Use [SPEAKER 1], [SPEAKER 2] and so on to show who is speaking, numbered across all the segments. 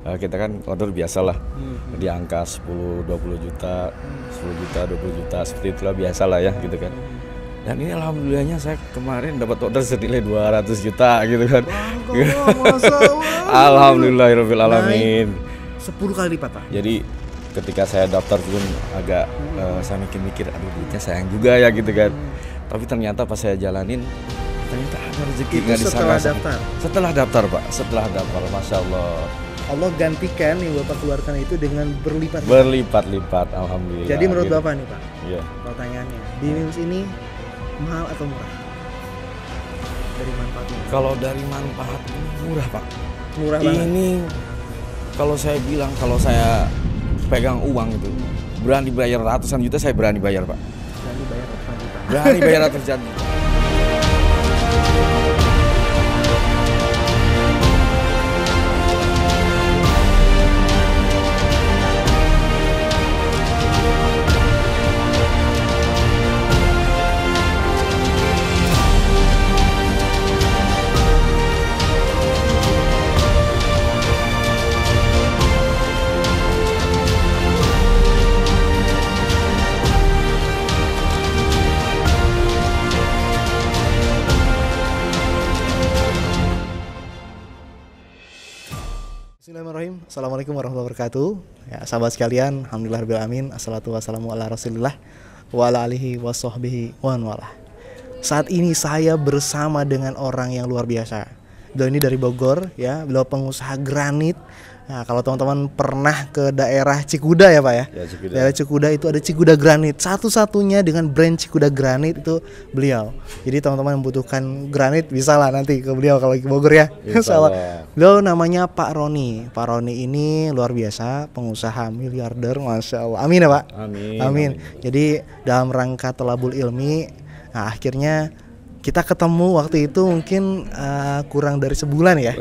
[SPEAKER 1] kita kan order biasa lah, di angka 10-20 juta, 10 juta, 20 juta, seperti itulah biasa lah ya gitu kan. Dan ini alhamdulillahnya saya kemarin dapat order senilai 200 juta gitu kan. Alhamdulillahirabbil alamin.
[SPEAKER 2] Naik 10 kali lipat Pak.
[SPEAKER 1] Jadi ketika saya daftar pun agak saya mikir-mikir, aduh duitnya sayang juga ya gitu kan. Tapi ternyata pas saya jalanin, ternyata ada rezeki nggak
[SPEAKER 2] Setelah
[SPEAKER 1] disangka.
[SPEAKER 2] daftar.
[SPEAKER 1] Setelah daftar Pak, setelah daftar, masya Allah.
[SPEAKER 2] Allah gantikan yang Bapak keluarkan itu dengan berlipat.
[SPEAKER 1] Berlipat-lipat, alhamdulillah.
[SPEAKER 2] Jadi menurut
[SPEAKER 1] gitu.
[SPEAKER 2] Bapak nih Pak,
[SPEAKER 1] Iya.
[SPEAKER 2] pertanyaannya, BIMIMS ini mahal atau murah? Dari manfaatnya.
[SPEAKER 1] Kalau dari manfaat ini murah Pak.
[SPEAKER 2] Murah banget.
[SPEAKER 1] Ini kalau saya bilang, kalau saya pegang uang itu berani bayar ratusan juta, saya berani bayar Pak.
[SPEAKER 2] Berani bayar ratusan juta.
[SPEAKER 1] Berani bayar ratusan juta.
[SPEAKER 2] Bismillahirrahmanirrahim. Assalamualaikum warahmatullahi wabarakatuh. Ya, sahabat sekalian, alhamdulillahirabbil assalatu wassalamu ala rasulillah wa ala alihi wa sahbihi wa man walah. Saat ini saya bersama dengan orang yang luar biasa. Beliau ini dari Bogor ya, beliau pengusaha granit. Nah, kalau teman-teman pernah ke daerah Cikuda ya Pak ya,
[SPEAKER 1] Ya, Cikuda.
[SPEAKER 2] daerah Cikuda itu ada Cikuda Granit. Satu-satunya dengan brand Cikuda Granit itu beliau. Jadi teman-teman yang membutuhkan granit bisa lah nanti ke beliau kalau ke Bogor ya.
[SPEAKER 1] Insya Allah.
[SPEAKER 2] Beliau namanya Pak Roni. Pak Roni ini luar biasa, pengusaha miliarder, masya Allah. Amin ya Pak.
[SPEAKER 1] Amin.
[SPEAKER 2] Amin. Jadi dalam rangka tolabul ilmi, nah akhirnya kita ketemu waktu itu mungkin kurang dari sebulan ya.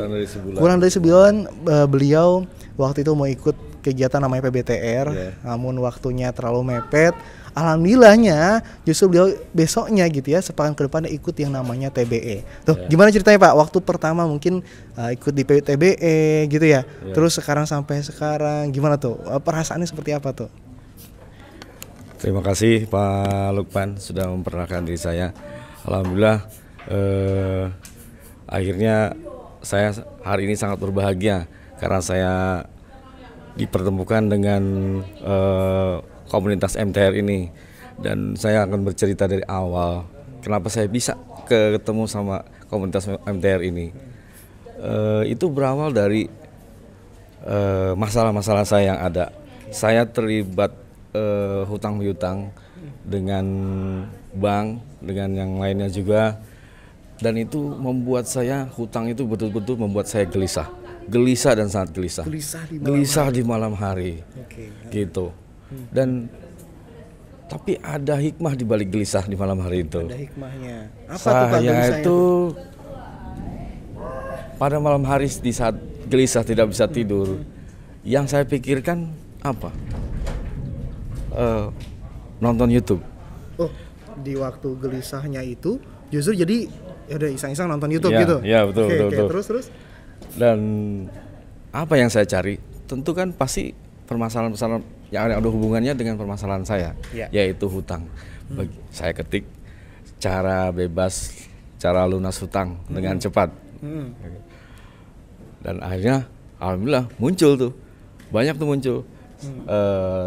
[SPEAKER 2] Kurang dari sebulan beliau waktu itu mau ikut kegiatan namanya PBTR, namun waktunya terlalu mepet. Alhamdulillahnya justru beliau besoknya gitu ya, sepekan ke depan ikut yang namanya TBE. Tuh, gimana ceritanya Pak? Waktu pertama mungkin ikut di TBE gitu ya. Terus sekarang sampai sekarang gimana tuh? Perasaannya seperti apa tuh?
[SPEAKER 1] Terima kasih Pak Lukman sudah memperkenalkan diri saya. Alhamdulillah akhirnya saya hari ini sangat berbahagia karena saya dipertemukan dengan komunitas MTR ini, dan saya akan bercerita dari awal kenapa saya bisa ketemu sama komunitas MTR ini. Itu berawal dari masalah-masalah saya yang ada. Saya terlibat hutang piutang dengan bank, dengan yang lainnya juga, dan itu membuat saya, hutang itu betul-betul membuat saya gelisah dan sangat gelisah di malam hari. Gitu. Dan tapi ada hikmah di balik gelisah di malam hari itu.
[SPEAKER 2] Ada hikmahnya. Apa tuh Pak
[SPEAKER 1] Saya
[SPEAKER 2] gelisahnya
[SPEAKER 1] itu pada malam hari di saat gelisah tidak bisa tidur, yang saya pikirkan apa? Nonton YouTube.
[SPEAKER 2] Oh, di waktu gelisahnya itu justru jadi ya udah iseng-iseng nonton YouTube
[SPEAKER 1] Ya,
[SPEAKER 2] gitu.
[SPEAKER 1] ya, betul,
[SPEAKER 2] Oke,
[SPEAKER 1] betul.
[SPEAKER 2] Terus.
[SPEAKER 1] Dan apa yang saya cari? Tentu kan pasti permasalahan-permasalahan yang ada hubungannya dengan permasalahan saya, yaitu hutang. Saya ketik cara bebas, cara lunas hutang dengan cepat. Dan akhirnya alhamdulillah muncul tuh. Banyak tuh muncul.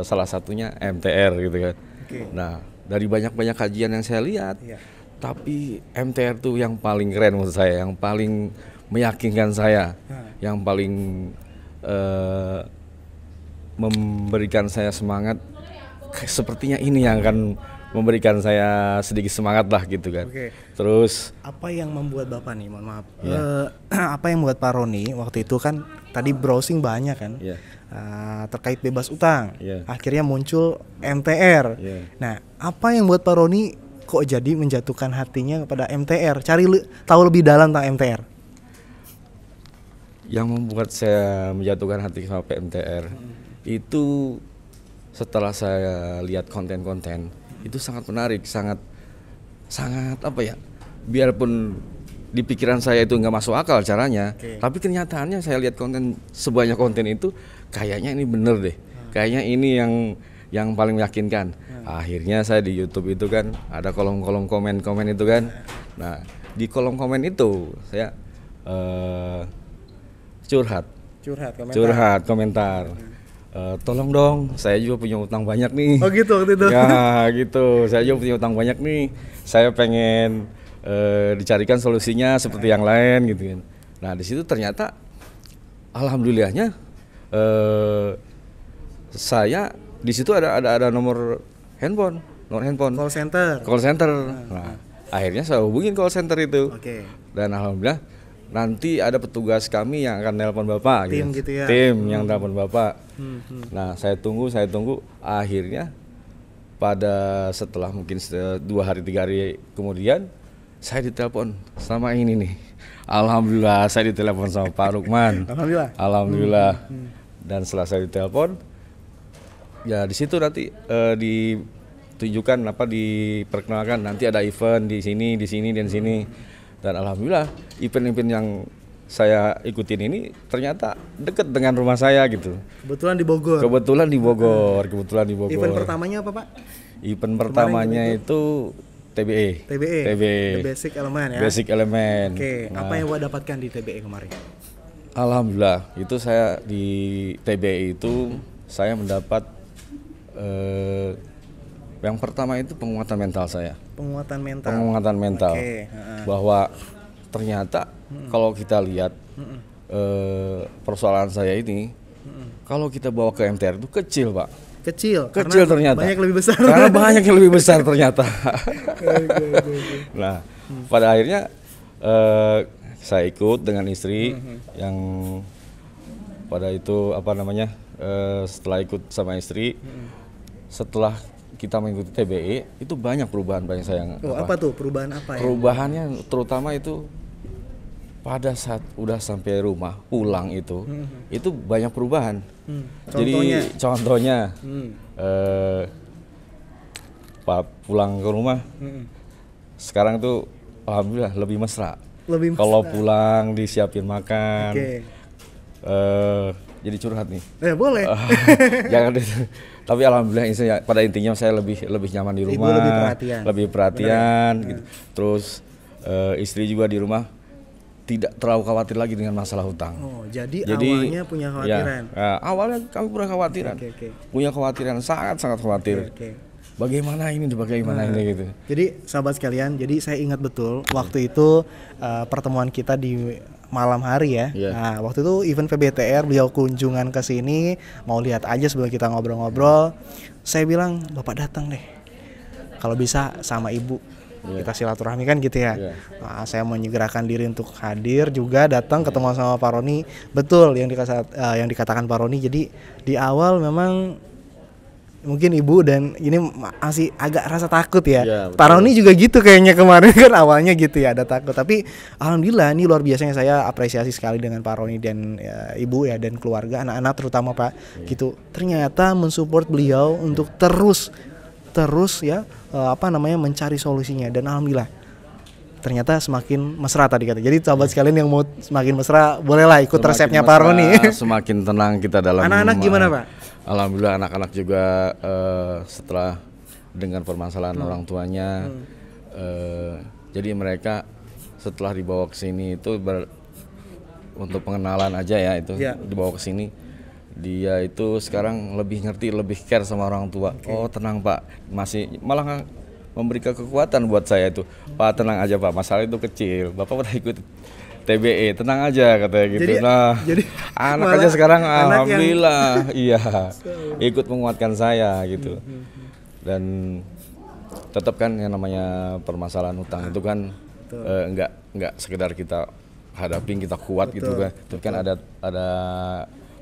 [SPEAKER 1] Salah satunya MTR gitu kan. Nah, dari banyak-banyak kajian yang saya lihat, tapi MTR tuh yang paling keren menurut saya, yang paling meyakinkan saya, yang paling memberikan saya semangat. Sepertinya ini yang akan memberikan saya sedikit semangat lah gitu kan. Terus
[SPEAKER 2] apa yang membuat Bapak nih, mohon maaf, apa yang membuat Pak Roni waktu itu kan tadi browsing banyak kan, terkait bebas utang, akhirnya muncul MTR. Nah, apa yang membuat Pak Roni kok jadi menjatuhkan hatinya kepada MTR, tahu lebih dalam tentang MTR?
[SPEAKER 1] Yang membuat saya menjatuhkan hati sama MTR itu setelah saya lihat konten-konten itu sangat menarik, sangat apa ya, biarpun di pikiran saya itu nggak masuk akal caranya, tapi kenyataannya saya lihat konten sebanyak konten itu kayaknya ini bener deh, kayaknya ini yang paling meyakinkan. Akhirnya saya di YouTube itu kan ada kolom-kolom komen-komen itu kan, nah di kolom komen itu saya curhat komentar. Tolong dong, saya juga punya utang banyak nih.
[SPEAKER 2] Oh gitu waktu itu.
[SPEAKER 1] Ya gitu, saya juga punya utang banyak nih. Saya pengen dicarikan solusinya seperti yang lain gitu kan. Nah di situ ternyata alhamdulillahnya saya di situ ada nomor handphone. Call center. Nah akhirnya saya hubungin call center itu. Dan alhamdulillah nanti ada petugas kami yang akan nelpon Bapak.
[SPEAKER 2] Tim gitu ya.
[SPEAKER 1] Tim yang nelpon Bapak. Nah saya tunggu. Akhirnya pada setelah mungkin 2 hari 3 hari kemudian saya ditelepon sama ini nih. Alhamdulillah saya ditelepon sama Pak Rukman. Alhamdulillah. Dan setelah saya ditelepon, ya di situ nanti ditunjukkan diperkenalkan nanti ada event di sini dan sini. Dan alhamdulillah event-event yang saya ikutin ini ternyata dekat dengan rumah saya gitu.
[SPEAKER 2] Kebetulan di Bogor.
[SPEAKER 1] Event
[SPEAKER 2] pertamanya apa Pak?
[SPEAKER 1] Event pertamanya itu TBE.
[SPEAKER 2] The Basic Element ya.
[SPEAKER 1] Basic Element.
[SPEAKER 2] Nah, apa yang Bapak dapatkan di TBE kemarin?
[SPEAKER 1] Alhamdulillah itu saya di TBE itu saya mendapat yang pertama itu penguatan mental saya. Penguatan mental. Bahwa ternyata kalau kita lihat persoalan saya ini, kalau kita bawa ke MTR itu kecil, Pak. Kecil ternyata.
[SPEAKER 2] Banyak lebih besar.
[SPEAKER 1] Karena banyak yang lebih besar ternyata. Nah, pada akhirnya saya ikut dengan istri yang pada itu setelah ikut sama istri, setelah kita mengikuti TBE itu banyak perubahan saya.
[SPEAKER 2] Apa tuh perubahan apa ya?
[SPEAKER 1] Perubahannya terutama itu pada saat udah sampai rumah pulang itu banyak perubahan. Contohnya pulang ke rumah sekarang tuh alhamdulillah lebih mesra. Kalau pulang disiapin makan. Jadi curhat nih.
[SPEAKER 2] Boleh.
[SPEAKER 1] Jangan tapi alhamdulillah pada intinya saya lebih nyaman di rumah.
[SPEAKER 2] Ibu lebih perhatian.
[SPEAKER 1] Gitu. Terus istri juga di rumah tidak terlalu khawatir lagi dengan masalah hutang.
[SPEAKER 2] Jadi awalnya punya khawatiran.
[SPEAKER 1] Awalnya kami punya khawatiran. Punya khawatiran, sangat khawatir. Bagaimana ini gitu.
[SPEAKER 2] Jadi sahabat sekalian, saya ingat betul waktu itu pertemuan kita di malam hari ya. Nah, waktu itu event PBTR, beliau kunjungan ke sini, mau lihat aja sebelum kita ngobrol-ngobrol. Saya bilang, "Bapak datang deh. Kalau bisa sama Ibu. Kita silaturahmi kan gitu ya." Nah, saya menyegerakan diri untuk hadir juga, datang ketemu sama Pak Roni. Betul yang dikatakan Pak Roni. Jadi di awal memang mungkin Ibu dan ini masih agak rasa takut ya. Pak Roni juga gitu kayaknya kemarin kan awalnya gitu ya, ada takut. Tapi alhamdulillah ini luar biasanya, saya apresiasi sekali dengan Pak Roni dan Ibu ya, dan keluarga, anak-anak terutama Pak gitu. Ternyata mensupport beliau untuk terus ya mencari solusinya, dan alhamdulillah ternyata semakin mesra tadi kata. Jadi sahabat sekalian yang mau semakin mesra bolehlah ikut resepnya Pak Roni.
[SPEAKER 1] Semakin tenang kita dalam.
[SPEAKER 2] Anak-anak gimana Pak?
[SPEAKER 1] Alhamdulillah anak-anak juga setelah dengan permasalahan orang tuanya, jadi mereka setelah dibawa ke sini itu untuk pengenalan aja ya itu dibawa ke sini, dia itu sekarang lebih ngerti, lebih care sama orang tua. Oh tenang Pak, masih malah memberikan kekuatan buat saya itu. Pak tenang aja Pak, masalah itu kecil. Bapak udah ikut TBE, tenang aja katanya gitu. Jadi anak aja sekarang alhamdulillah ikut menguatkan saya gitu. Dan tetap kan yang namanya permasalahan utang itu kan enggak sekedar kita hadapin, kita kuat gitu kan. Tapi kan ada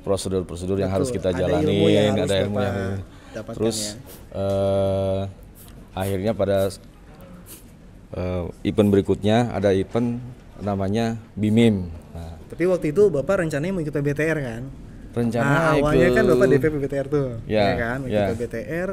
[SPEAKER 1] prosedur-prosedur yang harus kita jalanin, ada ilmu yang terus akhirnya pada event berikutnya ada event namanya BIMIM. Nah,
[SPEAKER 2] tapi waktu itu Bapak rencananya mau ikut PBTR kan?
[SPEAKER 1] Rencana
[SPEAKER 2] awalnya kan Bapak DP PBTR tuh,
[SPEAKER 1] ya
[SPEAKER 2] kan? Ikut PBTR.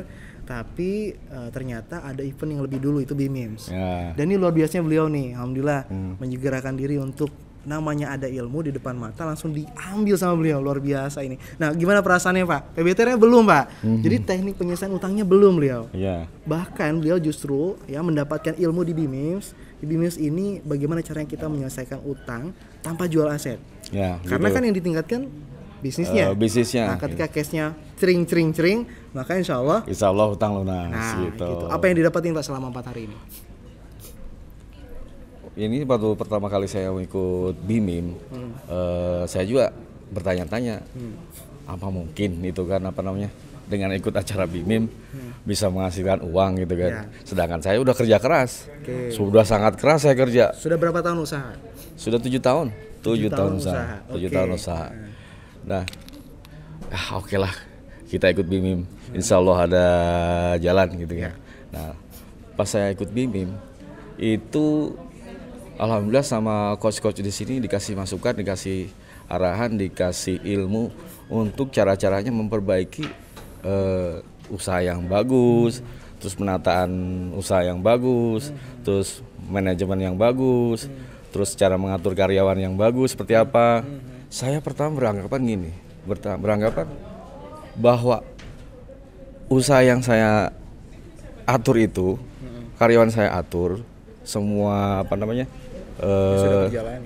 [SPEAKER 2] Tapi ternyata ada event yang lebih dulu, itu BIMIMS.
[SPEAKER 1] Ya.
[SPEAKER 2] Dan ini luar biasanya beliau nih, alhamdulillah menyegerakan diri untuk namanya ada ilmu di depan mata langsung diambil sama beliau, luar biasa ini. Nah, gimana perasaannya Pak? PBTR-nya belum Pak, jadi teknik penyelesaian utangnya belum beliau.
[SPEAKER 1] Ya.
[SPEAKER 2] Bahkan beliau justru ya mendapatkan ilmu di BIMIMS. Di BIMIMS ini bagaimana caranya kita menyelesaikan utang tanpa jual aset.
[SPEAKER 1] Ya,
[SPEAKER 2] Karena
[SPEAKER 1] gitu.
[SPEAKER 2] kan yang ditingkatkan bisnisnya.
[SPEAKER 1] Bisnisnya.
[SPEAKER 2] Nah, ketika case-nya cering, maka insya Allah
[SPEAKER 1] hutang lunas.
[SPEAKER 2] nah,
[SPEAKER 1] gitu.
[SPEAKER 2] Apa yang didapatin Pak selama 4 hari ini?
[SPEAKER 1] Ini baru pertama kali saya ikut BIMIM, saya juga bertanya-tanya, apa mungkin itu kan dengan ikut acara BIMIM bisa menghasilkan uang gitu kan.
[SPEAKER 2] Ya.
[SPEAKER 1] Sedangkan saya udah kerja keras,
[SPEAKER 2] Oke.
[SPEAKER 1] sudah sangat keras saya kerja.
[SPEAKER 2] Sudah berapa tahun usaha?
[SPEAKER 1] Sudah 7 tahun, 7 tahun usaha, 7
[SPEAKER 2] Oke.
[SPEAKER 1] tahun usaha. Nah, oke lah, kita ikut BIMIM, insya Allah ada jalan gitu kan. Nah, pas saya ikut BIMIM itu alhamdulillah sama coach-coach di sini dikasih masukan, dikasih arahan, dikasih ilmu untuk cara-caranya memperbaiki usaha yang bagus, terus penataan usaha yang bagus, terus manajemen yang bagus, terus cara mengatur karyawan yang bagus seperti apa. Saya pertama beranggapan bahwa usaha yang saya atur itu, karyawan saya atur, semua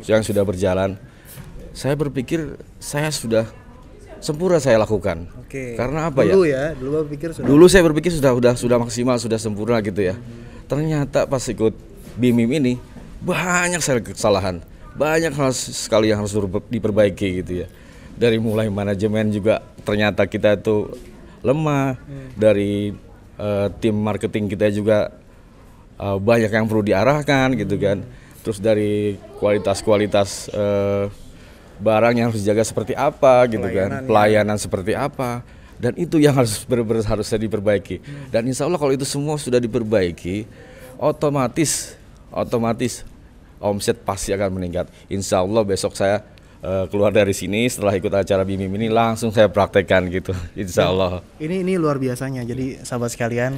[SPEAKER 1] yang sudah berjalan, saya berpikir saya sudah sempurna saya lakukan.
[SPEAKER 2] Oke.
[SPEAKER 1] Karena apa
[SPEAKER 2] dulu
[SPEAKER 1] ya?
[SPEAKER 2] Dulu
[SPEAKER 1] Saya berpikir sudah maksimal, sudah sempurna gitu ya. Ternyata pas ikut BIMIM ini banyak kesalahan, banyak hal sekali yang harus diperbaiki gitu ya. Dari mulai manajemen juga ternyata kita itu lemah, dari tim marketing kita juga banyak yang perlu diarahkan gitu kan. Terus dari kualitas barang yang harus dijaga seperti apa gitu kan, pelayanan seperti apa, dan itu yang harusnya diperbaiki. Dan insya Allah kalau itu semua sudah diperbaiki, otomatis omset pasti akan meningkat. Insya Allah besok saya keluar dari sini setelah ikut acara BIMIM ini langsung saya praktekkan gitu, insya Allah.
[SPEAKER 2] Ini luar biasanya. Jadi sahabat sekalian,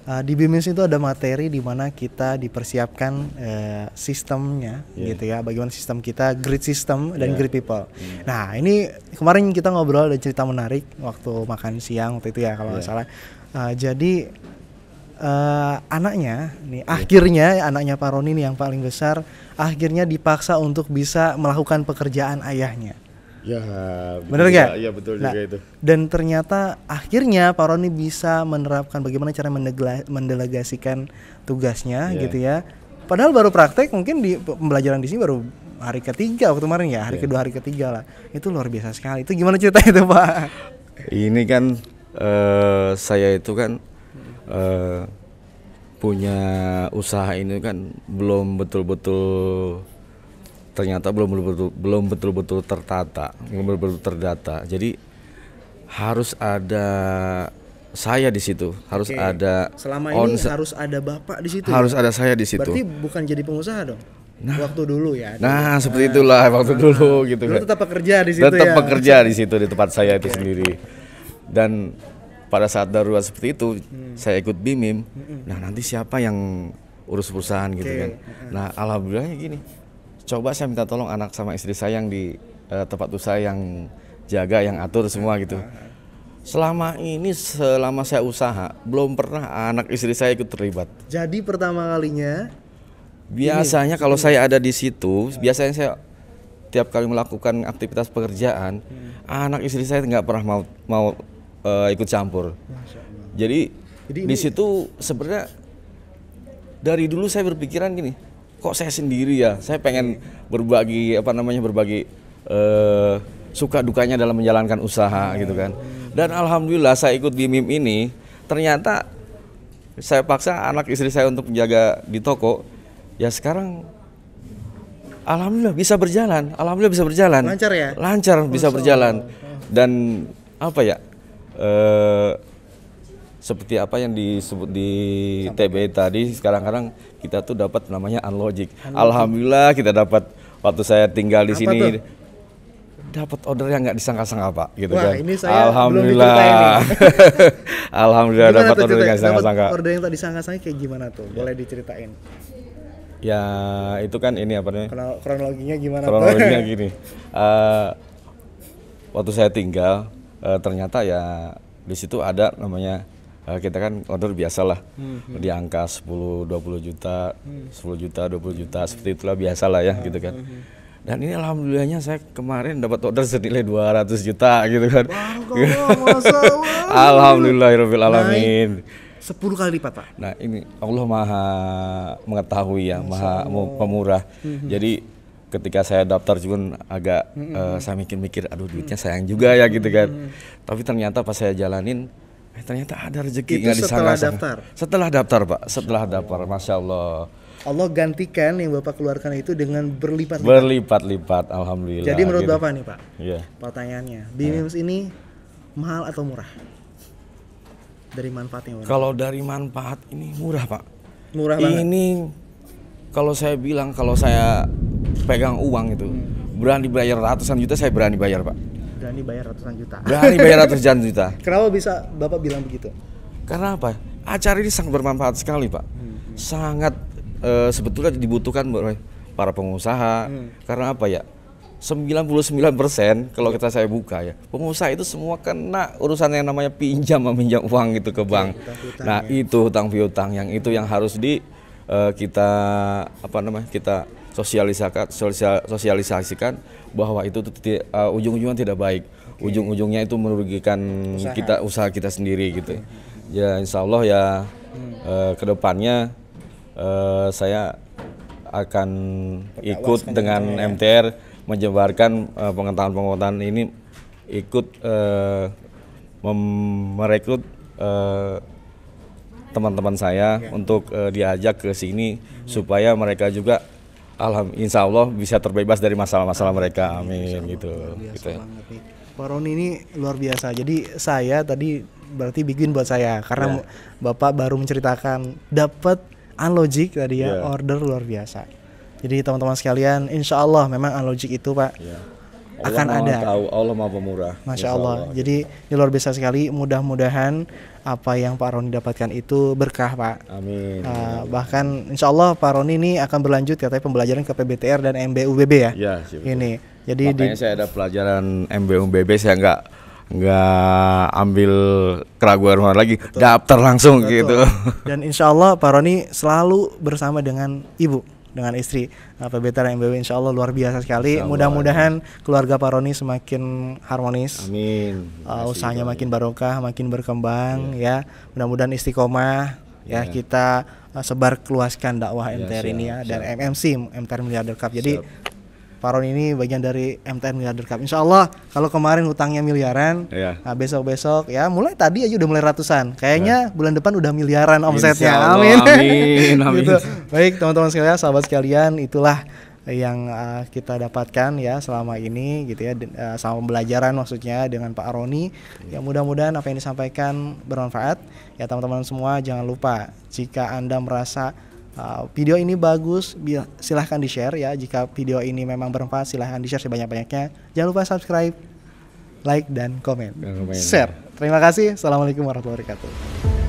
[SPEAKER 2] di BIMIMS itu ada materi di mana kita dipersiapkan sistemnya gitu ya, bagaimana sistem kita, grid system dan grid people. Nah, ini kemarin kita ngobrol, ada cerita menarik waktu makan siang waktu itu ya kalau nggak salah. Jadi anaknya nih, akhirnya anaknya Pak Roni nih yang paling besar akhirnya dipaksa untuk bisa melakukan pekerjaan ayahnya.
[SPEAKER 1] Ya,
[SPEAKER 2] bener nggak?
[SPEAKER 1] Iya betul juga itu.
[SPEAKER 2] Dan ternyata akhirnya Pak Roni bisa menerapkan bagaimana cara mendelegasikan tugasnya gitu ya. Padahal baru praktek, mungkin di pembelajaran di sini baru hari ketiga waktu kemarin ya, hari kedua, hari ketiga lah. Itu luar biasa sekali. Itu gimana cerita itu Pak?
[SPEAKER 1] Ini kan saya itu kan punya usaha ini kan belum betul-betul tertata, belum betul-betul terdata. Jadi harus ada saya di situ, harus ada
[SPEAKER 2] selama ini harus ada Bapak di situ.
[SPEAKER 1] Harus ada saya di situ.
[SPEAKER 2] Berarti bukan jadi pengusaha dong. Waktu dulu ya.
[SPEAKER 1] Nah, seperti itulah waktu dulu gitu kan.
[SPEAKER 2] Tetap pekerja di situ
[SPEAKER 1] tetap pekerja di situ di tempat saya itu sendiri. Dan pada saat darurat seperti itu, saya ikut BIMIM. Nah, nanti siapa yang urus perusahaan gitu kan. Nah, alhamdulillahnya gini. Coba saya minta tolong anak sama istri saya yang di tempat usaha yang jaga, yang atur semua gitu. Selama saya usaha, belum pernah anak istri saya ikut terlibat.
[SPEAKER 2] Jadi pertama kalinya
[SPEAKER 1] biasanya kalau saya ada di situ, biasanya saya tiap kali melakukan aktivitas pekerjaan, anak istri saya nggak pernah mau ikut campur. Jadi di situ sebenarnya dari dulu saya berpikiran gini, kok saya sendiri ya, saya pengen berbagi suka dukanya dalam menjalankan usaha gitu kan. Dan alhamdulillah saya ikut BIMIM ini, ternyata saya paksa anak istri saya untuk menjaga di toko. Ya sekarang alhamdulillah bisa berjalan, lancar ya, bisa berjalan. Dan apa ya, seperti apa yang disebut di TBI tadi, sekarang kita tuh dapat namanya Unlogic. Alhamdulillah kita dapat waktu saya tinggal di sini. dapat order yang nggak disangka-sangka Pak, gitu.
[SPEAKER 2] Wah,
[SPEAKER 1] kan.
[SPEAKER 2] ini saya
[SPEAKER 1] Alhamdulillah.
[SPEAKER 2] belum diceritain
[SPEAKER 1] Alhamdulillah dapat order yang disangka-sangka.
[SPEAKER 2] Order yang tak disangka-sangka kayak gimana tuh? Boleh diceritain?
[SPEAKER 1] Ya itu kan ini apa namanya?
[SPEAKER 2] Kronologinya gimana?
[SPEAKER 1] Kronologinya gini. Waktu saya tinggal ternyata ya di situ ada namanya kita kan order biasalah di angka 10-20 juta, 10 juta, 20 juta seperti itulah biasalah ya gitu kan. Dan ini alhamdulillahnya saya kemarin dapat order senilai 200 juta gitu kan. Alhamdulillahirabbil alamin.
[SPEAKER 2] 10 kali lipat Pak.
[SPEAKER 1] Nah ini Allah maha mengetahui ya, maha pemurah. Jadi ketika saya daftar juga agak saya mikir-mikir, aduh duitnya sayang juga ya gitu kan. Tapi ternyata pas saya jalanin, ternyata ada rezeki nggak disangka-sangka. Setelah daftar Pak, setelah daftar, Masya Allah.
[SPEAKER 2] Allah gantikan yang Bapak keluarkan itu dengan berlipat-lipat.
[SPEAKER 1] Berlipat-lipat, alhamdulillah.
[SPEAKER 2] Jadi menurut
[SPEAKER 1] gitu.
[SPEAKER 2] Bapak nih Pak, pertanyaannya, BIMIMS ini mahal atau murah? Dari manfaatnya?
[SPEAKER 1] Kalau dari manfaat ini murah Pak.
[SPEAKER 2] Murah banget.
[SPEAKER 1] Ini kalau saya bilang, kalau saya pegang uang itu berani bayar ratusan juta, saya berani bayar Pak.
[SPEAKER 2] Berani bayar ratusan juta.
[SPEAKER 1] Berani bayar ratusan juta.
[SPEAKER 2] Kenapa bisa Bapak bilang begitu?
[SPEAKER 1] Karena apa? Acara ini sangat bermanfaat sekali Pak. Sangat sebetulnya dibutuhkan oleh para pengusaha. Karena apa ya? 99% kalau kita saya buka ya, pengusaha itu semua kena urusan yang namanya meminjam uang gitu ke bank. Nah ya. Itu hutang piutang yang itu yang harus kita kita sosialisasikan bahwa itu ujung-ujungnya tidak baik. Ujung-ujungnya itu merugikan usaha kita sendiri gitu. Ya insya Allah ya kedepannya saya akan ikut dengan MTR menyebarkan pengetahuan ini, ikut merekrut teman-teman saya untuk diajak ke sini supaya mereka juga insya Allah bisa terbebas dari masalah-masalah mereka. Amin gitu.
[SPEAKER 2] Pak Roni ini luar biasa. Jadi saya tadi berarti bikin buat saya karena Bapak baru menceritakan dapat Unlogic tadi ya, order luar biasa. Jadi teman-teman sekalian, insya Allah memang Unlogic itu Pak akan ada.
[SPEAKER 1] Allah Maha Pemurah.
[SPEAKER 2] Masya Allah. Jadi ini luar biasa sekali. Mudah-mudahan apa yang Pak Roni dapatkan itu berkah Pak.
[SPEAKER 1] Amin.
[SPEAKER 2] Bahkan insya Allah Pak Roni ini akan berlanjut katanya pembelajaran ke PBTR dan MBUBB ya.
[SPEAKER 1] Iya.
[SPEAKER 2] Ini. Jadi
[SPEAKER 1] makanya saya ada pelajaran MBUBB, saya nggak ambil keraguan lagi, daftar langsung gitu.
[SPEAKER 2] Dan insya Allah Pak Roni selalu bersama dengan ibu, dengan istri. PBTR dan MBW insya Allah luar biasa sekali. Mudah-mudahan keluarga Pak Roni semakin harmonis.
[SPEAKER 1] Amin.
[SPEAKER 2] Usahanya makin barokah, makin berkembang ya. Mudah-mudahan istiqomah ya kita sebar keluaskan dakwah MTR ini ya, dan MMC MTR Miliarder Cup. Jadi Pak Roni ini bagian dari MTR Miliarder Cup. Insya Allah kalau kemarin hutangnya miliaran, nah besok-besok ya mulai tadi aja udah mulai ratusan. Kayaknya bulan depan udah miliaran omsetnya. Amin.
[SPEAKER 1] Amin.
[SPEAKER 2] Gitu. Baik teman-teman sekalian, sahabat sekalian, itulah yang kita dapatkan ya selama ini gitu ya, sama pembelajaran maksudnya dengan Pak Roni. Ya mudah-mudahan apa yang disampaikan bermanfaat. Ya teman-teman semua jangan lupa jika Anda merasa video ini bagus, silahkan di share ya. Jika video ini memang bermanfaat, silahkan di share sebanyak-banyaknya. Jangan lupa subscribe, like dan komen, share. Terima kasih. Assalamualaikum warahmatullahi wabarakatuh.